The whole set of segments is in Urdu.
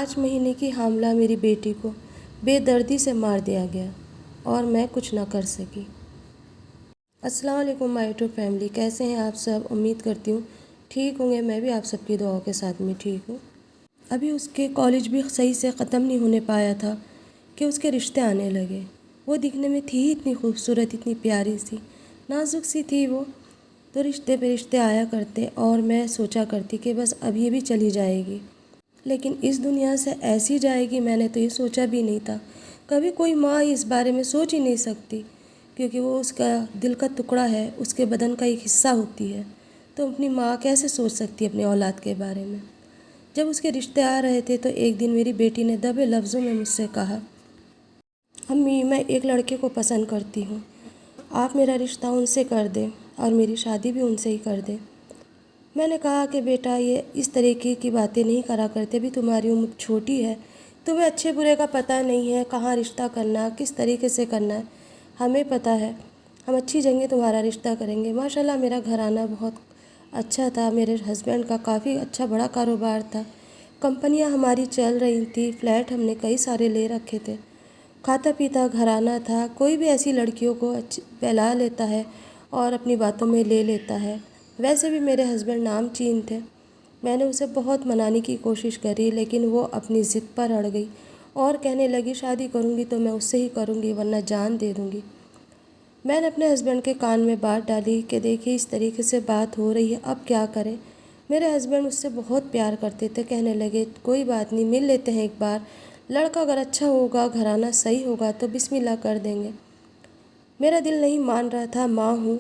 5 مہینے کی حاملہ میری بیٹی کو بے دردی سے مار دیا گیا اور میں کچھ نہ کر سکی۔ السلام علیکم مائی ٹو فیملی، کیسے ہیں آپ سب؟ امید کرتی ہوں ٹھیک ہوں گے۔ میں بھی آپ سب کی دعاؤں کے ساتھ میں ٹھیک ہوں۔ ابھی اس کے کالج بھی صحیح سے ختم نہیں ہونے پایا تھا کہ اس کے رشتے آنے لگے۔ وہ دکھنے میں تھی اتنی خوبصورت، اتنی پیاری سی، نازک سی تھی وہ، تو رشتے پہ رشتے آیا کرتے اور میں سوچا کرتی کہ بس اب یہ بھی چلی جائے گی، لیکن اس دنیا سے ایسی جائے گی میں نے تو یہ سوچا بھی نہیں تھا۔ کبھی کوئی ماں اس بارے میں سوچ ہی نہیں سکتی، کیونکہ وہ اس کا دل کا ٹکڑا ہے، اس کے بدن کا ایک حصہ ہوتی ہے، تو اپنی ماں کیسے سوچ سکتی ہے اپنی اولاد کے بارے میں۔ جب اس کے رشتے آ رہے تھے تو ایک دن میری بیٹی نے دبے لفظوں میں مجھ سے کہا، امی میں ایک لڑکے کو پسند کرتی ہوں، آپ میرا رشتہ ان سے کر دیں اور میری شادی بھی ان سے ہی کر دیں۔ میں نے کہا کہ بیٹا یہ اس طریقے کی باتیں نہیں کرا کرتے، بھی تمہاری عمر چھوٹی ہے، تمہیں اچھے برے کا پتہ نہیں ہے، کہاں رشتہ کرنا، کس طریقے سے کرنا ہے، ہمیں پتہ ہے، ہم اچھی جگہ تمہارا رشتہ کریں گے۔ ماشاءاللہ میرا گھرانہ بہت اچھا تھا، میرے ہسبینڈ کا کافی اچھا بڑا کاروبار تھا، کمپنیاں ہماری چل رہی تھیں، فلیٹ ہم نے کئی سارے لے رکھے تھے، کھاتا پیتا گھرانہ تھا۔ کوئی بھی ایسی لڑکیوں کو بہلا لیتا ہے اور اپنی باتوں میں لے لیتا ہے۔ ویسے بھی میرے ہسبینڈ نامچین تھے، میں نے اسے بہت منانے کی کوشش کری، لیکن وہ اپنی ضد پر اڑ گئی اور کہنے لگی شادی کروں گی تو میں اس سے ہی کروں گی ورنہ جان دے دوں گی۔ میں نے اپنے ہسبینڈ کے کان میں بات ڈالی کہ دیکھیے اس طریقے سے بات ہو رہی ہے، اب کیا کریں؟ میرے ہسبینڈ اس سے بہت پیار کرتے تھے، کہنے لگے کوئی بات نہیں، مل لیتے ہیں ایک بار، لڑکا اگر اچھا ہوگا، گھرانہ صحیح ہوگا تو بسم اللہ کر دیں گے۔ میرا دل نہیں مان رہا تھا، ماں ہوں،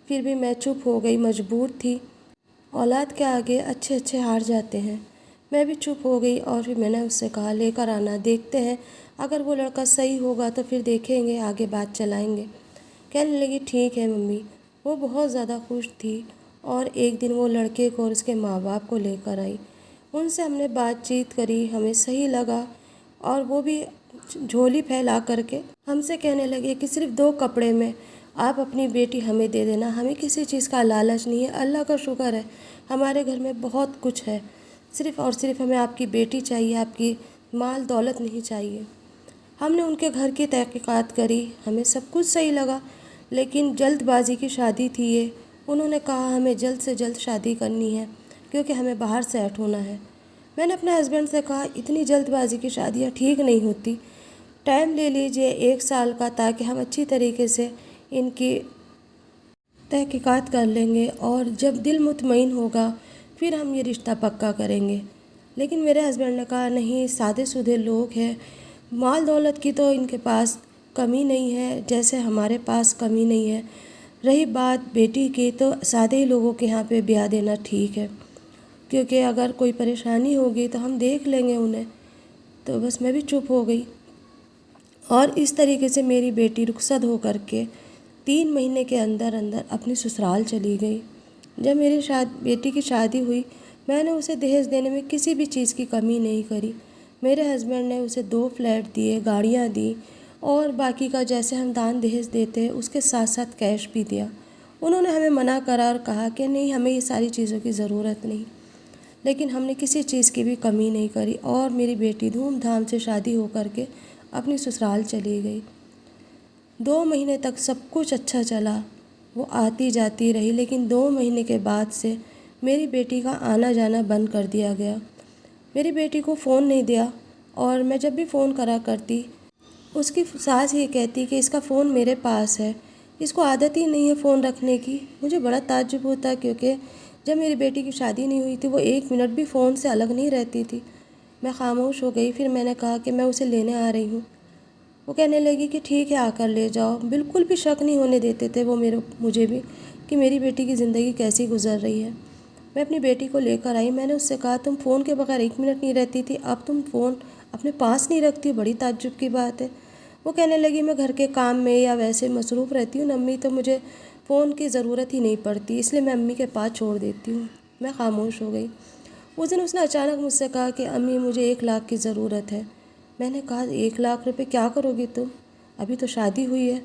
پھر بھی میں چپ ہو گئی، مجبور تھی، اولاد کے آگے اچھے اچھے ہار جاتے ہیں۔ میں بھی چپ ہو گئی اور پھر میں نے اس سے کہا لے کر آنا، دیکھتے ہیں، اگر وہ لڑکا صحیح ہوگا تو پھر دیکھیں گے، آگے بات چلائیں گے۔ کہنے لگی ٹھیک ہے ممی۔ وہ بہت زیادہ خوش تھی اور ایک دن وہ لڑکے کو اور اس کے ماں باپ کو لے کر آئی، ان سے ہم نے بات چیت کری، ہمیں صحیح لگا، اور وہ بھی جھولی پھیلا کر کے ہم سے کہنے لگے کہ صرف 2 کپڑے میں آپ اپنی بیٹی ہمیں دے دینا، ہمیں کسی چیز کا لالچ نہیں ہے، اللہ کا شکر ہے ہمارے گھر میں بہت کچھ ہے، صرف اور صرف ہمیں آپ کی بیٹی چاہیے، آپ کی مال دولت نہیں چاہیے۔ ہم نے ان کے گھر کی تحقیقات کری، ہمیں سب کچھ صحیح لگا، لیکن جلد بازی کی شادی تھی یہ، انہوں نے کہا ہمیں جلد سے جلد شادی کرنی ہے کیونکہ ہمیں باہر سیٹ ہونا ہے۔ میں نے اپنے ہسبینڈ سے کہا اتنی جلد بازی کی شادیاں ٹھیک نہیں ہوتی، ٹائم لے لیجئے 1 سال کا، تاکہ ہم اچھی طریقے سے ان کی تحقیقات کر لیں گے اور جب دل مطمئن ہوگا پھر ہم یہ رشتہ پکا کریں گے۔ لیکن میرے ہسبینڈ نے کہا نہیں، سادے سودے لوگ ہیں، مال دولت کی تو ان کے پاس کمی نہیں ہے جیسے ہمارے پاس کمی نہیں ہے، رہی بات بیٹی کی تو سادے ہی لوگوں کے یہاں پہ بیاہ دینا ٹھیک ہے، کیونکہ اگر کوئی پریشانی ہوگی تو ہم دیکھ لیں گے انہیں۔ تو بس میں بھی چپ ہو گئی اور اس طریقے سے میری بیٹی رخصت ہو کر کے 3 مہینے کے اندر اندر اپنی سسرال چلی گئی۔ جب میری بیٹی کی شادی ہوئی، میں نے اسے دہیج دینے میں کسی بھی چیز کی کمی نہیں کری، میرے ہسبینڈ نے اسے 2 فلیٹ دیے، گاڑیاں دیں اور باقی کا جیسے ہم دان دہیج دیتے ہیں اس کے ساتھ ساتھ کیش بھی دیا۔ انہوں نے ہمیں منع کرا اور کہا کہ نہیں، ہمیں یہ ساری چیزوں کی ضرورت نہیں، لیکن ہم نے کسی چیز کی بھی کمی نہیں کری اور میری بیٹی دھوم دھام سے شادی ہو کر کے اپنی سسرال چلی گئی۔ 2 مہینے تک سب کچھ اچھا چلا، وہ آتی جاتی رہی، لیکن 2 مہینے کے بعد سے میری بیٹی کا آنا جانا بند کر دیا گیا۔ میری بیٹی کو فون نہیں دیا اور میں جب بھی فون کرا کرتی، اس کی ساس یہ کہتی کہ اس کا فون میرے پاس ہے، اس کو عادت ہی نہیں ہے فون رکھنے کی۔ مجھے بڑا تعجب ہوتا کیونکہ جب میری بیٹی کی شادی نہیں ہوئی تھی وہ 1 منٹ بھی فون سے الگ نہیں رہتی تھی۔ میں خاموش ہو گئی، پھر میں نے کہا کہ میں اسے لینے آ رہی ہوں۔ وہ کہنے لگی کہ ٹھیک ہے آ کر لے جاؤ، بالکل بھی شک نہیں ہونے دیتے تھے وہ مجھے بھی کہ میری بیٹی کی زندگی کیسی گزر رہی ہے۔ میں اپنی بیٹی کو لے کر آئی، میں نے اس سے کہا تم فون کے بغیر 1 منٹ نہیں رہتی تھی، اب تم فون اپنے پاس نہیں رکھتی، بڑی تعجب کی بات ہے۔ وہ کہنے لگی میں گھر کے کام میں یا ویسے مصروف رہتی ہوں نا امی، تو مجھے فون کی ضرورت ہی نہیں پڑتی، اس لیے میں امی کے پاس چھوڑ دیتی ہوں۔ میں خاموش ہو گئی۔ اس دن اس نے اچانک مجھ سے کہا کہ امی مجھے 1 لاکھ کی ضرورت ہے۔ میں نے کہا 1 لاکھ روپے کیا کرو گی تم؟ ابھی تو شادی ہوئی ہے۔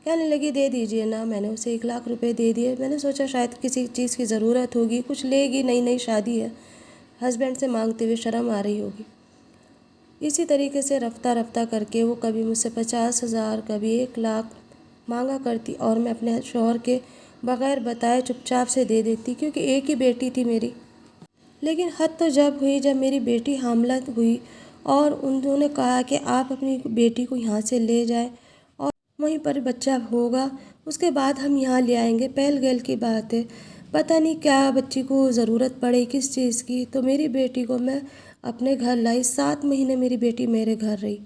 کہنے لگی دے دیجئے نا۔ میں نے اسے 1 لاکھ روپے دے دیے۔ میں نے سوچا شاید کسی چیز کی ضرورت ہوگی، کچھ لے گی، نئی نئی شادی ہے، ہسبینڈ سے مانگتے ہوئے شرم آ رہی ہوگی۔ اسی طریقے سے رفتہ رفتہ کر کے وہ کبھی مجھ سے 50,000 کبھی 1,00,000 مانگا کرتی اور میں اپنے شوہر کے بغیر بتائے چپ چاپ سے دے دیتی، کیونکہ ایک ہی بیٹی تھی میری۔ لیکن حد تو جب ہوئی جب میری بیٹی حاملہ ہوئی اور انہوں نے کہا کہ آپ اپنی بیٹی کو یہاں سے لے جائیں اور وہیں پر بچہ ہوگا، اس کے بعد ہم یہاں لے آئیں گے۔ پہل گیل کی بات ہے، پتہ نہیں کیا بچی کو ضرورت پڑے کس چیز کی، تو میری بیٹی کو میں اپنے گھر لائی۔ 7 مہینے میری بیٹی میرے گھر رہی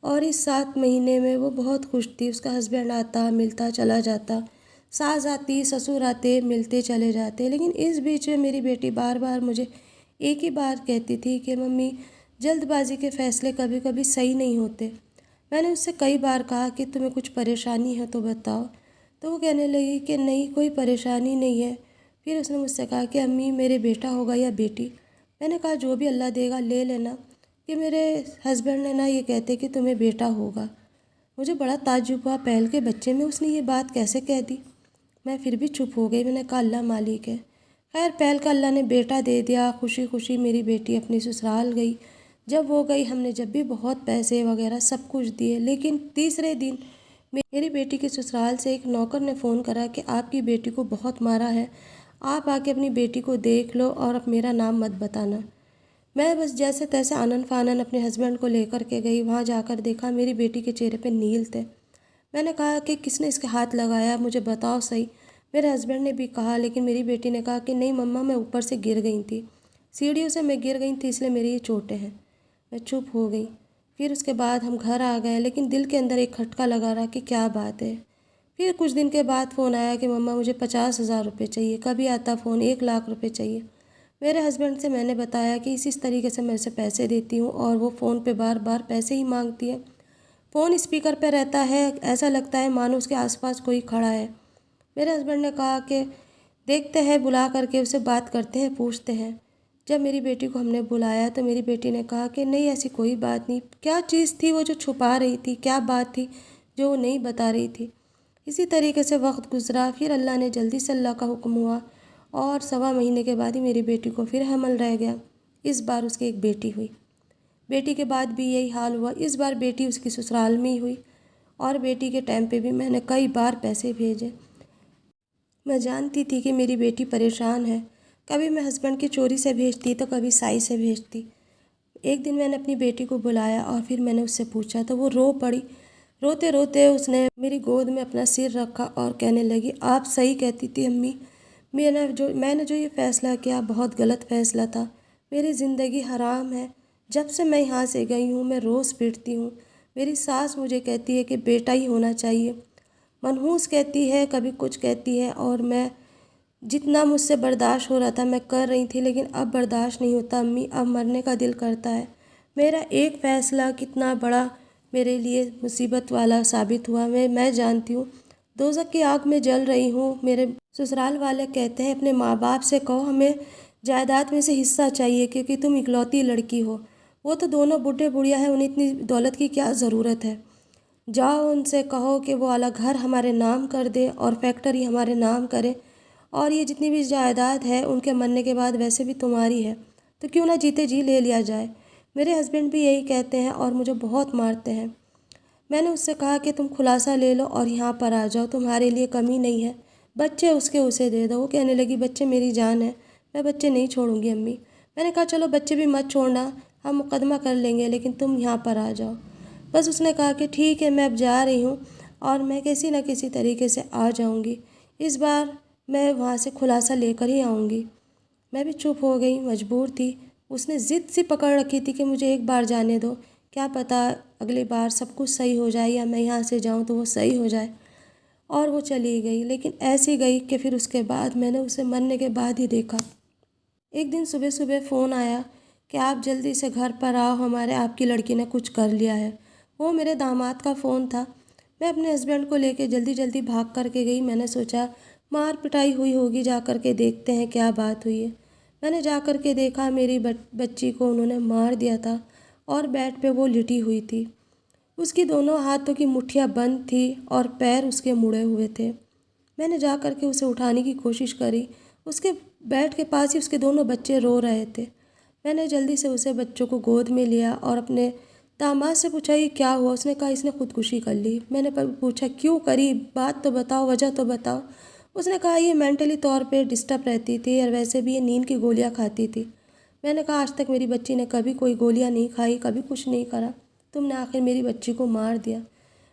اور اس 7 مہینے میں وہ بہت خوش تھی۔ اس کا ہسبینڈ آتا ملتا چلا جاتا، ساس آتی سسر آتے ملتے چلے جاتے، لیکن اس بیچ میں میری بیٹی بار بار مجھے ایک ہی بات کہتی تھی کہ ممی، جلد بازی کے فیصلے کبھی کبھی صحیح نہیں ہوتے۔ میں نے اس سے کئی بار کہا کہ تمہیں کچھ پریشانی ہے تو بتاؤ، تو وہ کہنے لگی کہ نہیں کوئی پریشانی نہیں ہے۔ پھر اس نے مجھ سے کہا کہ امی میرے بیٹا ہوگا یا بیٹی؟ میں نے کہا جو بھی اللہ دے گا لے لینا، کہ میرے ہسبینڈ نے یہ کہتے کہ تمہیں بیٹا ہوگا۔ مجھے بڑا تعجب ہوا، پہل کے بچے میں اس نے یہ بات کیسے کہہ دی؟ میں پھر بھی چپ ہو گئی، میں نے کہا اللہ مالک ہے۔ خیر پہل کا اللہ نے بیٹا دے دیا، خوشی خوشی میری بیٹی اپنی سسرال گئی۔ جب وہ گئی ہم نے جب بھی بہت پیسے وغیرہ سب کچھ دیے، لیکن تیسرے دن میری بیٹی کے سسرال سے ایک نوکر نے فون کرا کہ آپ کی بیٹی کو بہت مارا ہے، آپ آ کے اپنی بیٹی کو دیکھ لو اور اب میرا نام مت بتانا۔ میں بس جیسے تیسے آنن فانن اپنے ہسبینڈ کو لے کر کے گئی، وہاں جا کر دیکھا میری بیٹی کے چہرے پہ نیل تھے۔ میں نے کہا کہ کس نے اس کے ہاتھ لگایا، مجھے بتاؤ صحیح۔ میرے ہسبینڈ نے بھی کہا، لیکن میری بیٹی نے کہا کہ نہیں مما میں اوپر سے گر گئی تھی، سیڑھیوں سے میں گر گئی تھی، اس لیے میری یہ چوٹیں ہیں۔ میں چپ ہو گئی۔ پھر اس کے بعد ہم گھر آ گئے، لیکن دل کے اندر ایک کھٹکا لگا رہا کہ کیا بات ہے۔ پھر کچھ دن کے بعد فون آیا کہ مما مجھے 50,000 روپے چاہیے، کبھی آتا فون 1,00,000 روپے چاہیے۔ میرے ہسبینڈ سے میں نے بتایا کہ اس طریقے سے میں اسے پیسے دیتی ہوں اور وہ فون پہ بار بار پیسے ہی مانگتی ہے۔ فون اسپیکر پہ رہتا ہے، ایسا لگتا ہے مانو اس کے آس پاس کوئی کھڑا ہے۔ میرے ہسبینڈ نے کہا کہ دیکھتے ہیں بلا کر کے اسے بات کرتے ہیں پوچھتے ہیں۔ جب میری بیٹی کو ہم نے بلایا تو میری بیٹی نے کہا کہ نہیں ایسی کوئی بات نہیں، کیا چیز تھی وہ جو چھپا رہی تھی، کیا بات تھی جو وہ نہیں بتا رہی تھی۔ اسی طریقے سے وقت گزرا، پھر اللہ نے جلدی سے اللہ کا حکم ہوا اور 1.25 مہینے کے بعد ہی میری بیٹی کو پھر حمل رہ گیا۔ اس بار اس کی ایک بیٹی ہوئی۔ بیٹی کے بعد بھی یہی حال ہوا، اس بار بیٹی اس کی سسرال میں ہی ہوئی اور بیٹی کے ٹائم پہ بھی میں نے کئی بار پیسے بھیجے۔ میں جانتی تھی کہ میری بیٹی پریشان ہے، کبھی میں ہسبینڈ کی چوری سے بھیجتی تو کبھی سائی سے بھیجتی۔ ایک دن میں نے اپنی بیٹی کو بلایا اور پھر میں نے اس سے پوچھا تو وہ رو پڑی۔ روتے روتے اس نے میری گود میں اپنا سر رکھا اور کہنے لگی آپ صحیح کہتی تھی امی، میں نے جو یہ فیصلہ کیا بہت غلط فیصلہ تھا، میری زندگی حرام ہے۔ جب سے میں یہاں سے گئی ہوں میں روز پیٹتی ہوں، میری ساس مجھے کہتی ہے کہ بیٹا ہی ہونا چاہیے، منحوس کہتی ہے کبھی کچھ کہتی ہے، اور میں جتنا مجھ سے برداشت ہو رہا تھا میں کر رہی تھی، لیکن اب برداشت نہیں ہوتا امی، اب مرنے کا دل کرتا ہے۔ میرا ایک فیصلہ کتنا بڑا میرے لیے مصیبت والا ثابت ہوا، میں جانتی ہوں دوزخ کی آگ میں جل رہی ہوں۔ میرے سسرال والے کہتے ہیں اپنے ماں باپ سے کہو ہمیں جائیداد میں سے حصہ چاہیے کیونکہ تم اکلوتی لڑکی ہو، وہ تو دونوں بڈھے بڑھیا ہیں، انہیں اتنی دولت کی کیا ضرورت ہے، جاؤ ان سے کہو کہ وہ اعلیٰ گھر ہمارے نام کر دے اور فیکٹری ہمارے نام کرے، اور یہ جتنی بھی جائیداد ہے ان کے مرنے کے بعد ویسے بھی تمہاری ہے، تو کیوں نہ جیتے جی لے لیا جائے۔ میرے ہسبینڈ بھی یہی کہتے ہیں اور مجھے بہت مارتے ہیں۔ میں نے اس سے کہا کہ تم خلاصہ لے لو اور یہاں پر آ جاؤ، تمہارے لیے کمی نہیں ہے، بچے اس کے اسے دے دو۔ وہ کہنے لگی بچے میری جان ہے، میں بچے نہیں چھوڑوں گی امی۔ میں نے کہا چلو بچے بھی مت چھوڑنا، ہم مقدمہ کر لیں گے، لیکن تم یہاں پر آ جاؤ۔ بس اس نے کہا کہ ٹھیک ہے میں اب جا رہی ہوں اور میں کسی نہ کسی طریقے سے آ جاؤں گی، اس بار میں وہاں سے خلاصہ لے کر ہی آؤں گی۔ میں بھی چپ ہو گئی، مجبور تھی۔ اس نے ضد سی پکڑ رکھی تھی کہ مجھے ایک بار جانے دو، کیا پتہ اگلی بار سب کچھ صحیح ہو جائے یا میں یہاں سے جاؤں تو وہ صحیح ہو جائے، اور وہ چلی گئی۔ لیکن ایسی گئی کہ پھر اس کے بعد میں نے اسے مرنے کے بعد ہی دیکھا۔ ایک دن صبح صبح فون آیا کہ آپ جلدی سے گھر پر آؤ، آپ کی لڑکی نے کچھ کر لیا ہے۔ وہ میرے داماد کا فون تھا۔ میں اپنے ہسبینڈ کو لے کے جلدی جلدی بھاگ کر کے گئی۔ میں نے سوچا مار پٹائی ہوئی ہوگی، جا کر کے دیکھتے ہیں کیا بات ہوئی ہے۔ میں نے جا کر کے دیکھا میری بچی کو انہوں نے مار دیا تھا اور بیڈ پہ وہ لٹی ہوئی تھی، اس کی دونوں ہاتھوں کی مٹھیاں بند تھی اور پیر اس کے مڑے ہوئے تھے۔ میں نے جا کر کے اسے اٹھانے کی کوشش کری، اس کے بیڈ کے پاس ہی اس کے دونوں بچے رو رہے تھے۔ میں نے جلدی سے اسے بچوں کو گود میں لیا اور اپنے داماد سے پوچھا یہ کیا ہوا؟ اس نے کہا اس نے خودکشی کر لی۔ میں نے پوچھا کیوں کری؟ بات تو بتاؤ، وجہ تو بتاؤ۔ اس نے کہا یہ مینٹلی طور پہ ڈسٹرب رہتی تھی اور ویسے بھی یہ نیند کی گولیاں کھاتی تھی۔ میں نے کہا آج تک میری بچی نے کبھی کوئی گولیاں نہیں کھائی، کبھی کچھ نہیں کرا، تم نے آخر میری بچی کو مار دیا۔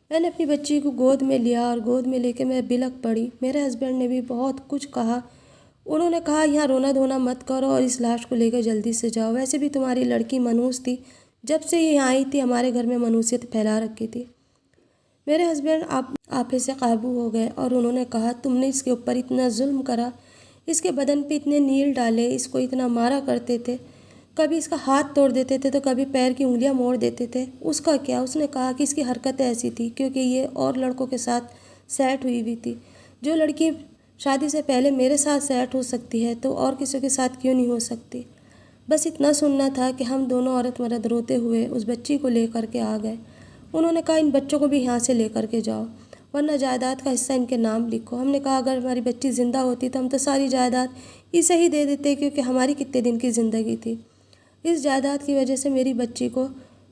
میں نے اپنی بچی کو گود میں لیا اور گود میں لے کے میں بلک پڑی۔ میرے ہسبینڈ نے بھی بہت کچھ کہا۔ انہوں نے کہا یہاں رونا دھونا مت کرو اور اس لاش کو لے کے جلدی سے جاؤ، ویسے بھی تمہاری لڑکی منحوس تھی، جب سے یہ یہاں آئی تھی ہمارے گھر میں منحوسیت پھیلا رکھی تھی۔ میرے ہسبینڈ آپے سے قابو ہو گئے اور انہوں نے کہا تم نے اس کے اوپر اتنا ظلم کرا، اس کے بدن پہ اتنے نیل ڈالے، اس کو اتنا مارا کرتے تھے، کبھی اس کا ہاتھ توڑ دیتے تھے تو کبھی پیر کی انگلیاں موڑ دیتے تھے، اس کا کیا؟ اس نے کہا کہ اس کی حرکتیں ایسی تھی کیونکہ یہ اور لڑکوں کے ساتھ سیٹ ہوئی ہوئی تھی۔ جو لڑکی شادی سے پہلے میرے ساتھ سیٹ ہو سکتی ہے تو اور کسی کے ساتھ کیوں نہیں ہو سکتی؟ بس اتنا سننا تھا کہ ہم دونوں عورت مرد روتے ہوئے اس بچی کو لے کر کے آ گئے۔ انہوں نے کہا ان بچوں کو بھی یہاں سے لے کر کے جاؤ ورنہ جائیداد کا حصہ ان کے نام لکھو۔ ہم نے کہا اگر ہماری بچی زندہ ہوتی تو ہم تو ساری جائیداد اسے ہی دے دیتے کیونکہ ہماری کتنے دن کی زندگی تھی۔ اس جائیداد کی وجہ سے میری بچی کو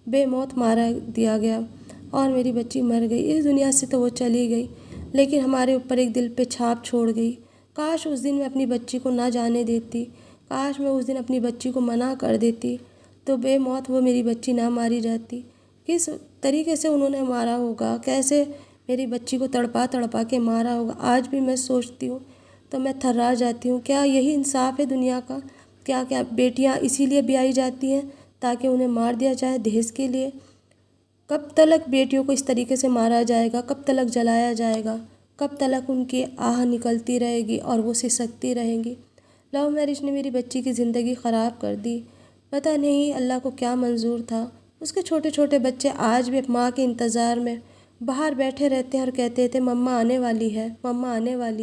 بے موت مارا دیا گیا اور میری بچی مر گئی۔ اس دنیا سے تو وہ چلی گئی لیکن ہمارے اوپر ایک دل پہ چھاپ چھوڑ گئی۔ کاش اس دن میں اپنی بچی کو نہ جانے دیتی، کاش میں اس دن اپنی بچی کو منع کر دیتی تو بے موت وہ میری بچی نہ ماری جاتی۔ کس طریقے سے انہوں نے مارا ہوگا، کیسے میری بچی کو تڑپا تڑپا کے مارا ہوگا، آج بھی میں سوچتی ہوں تو میں تھرا جاتی ہوں۔ کیا یہی انصاف ہے دنیا کا؟ کیا بیٹیاں اسی لیے بیائی جاتی ہیں تاکہ انہیں مار دیا جائے دہیز کے لیے؟ کب تلک بیٹیوں کو اس طریقے سے مارا جائے گا؟ کب تلک جلایا جائے گا؟ کب تلک ان کی آہ نکلتی رہے گی اور وہ سسکتی رہیں گی؟ لو میرج نے میری بچی کی زندگی خراب کر دی۔ پتہ نہیں اللہ کو کیا منظور تھا۔ اس کے چھوٹے چھوٹے بچے آج بھی ماں کے انتظار میں باہر بیٹھے رہتے ہیں اور کہتے تھے مما آنے والی ہے، مما آنے والی ہے۔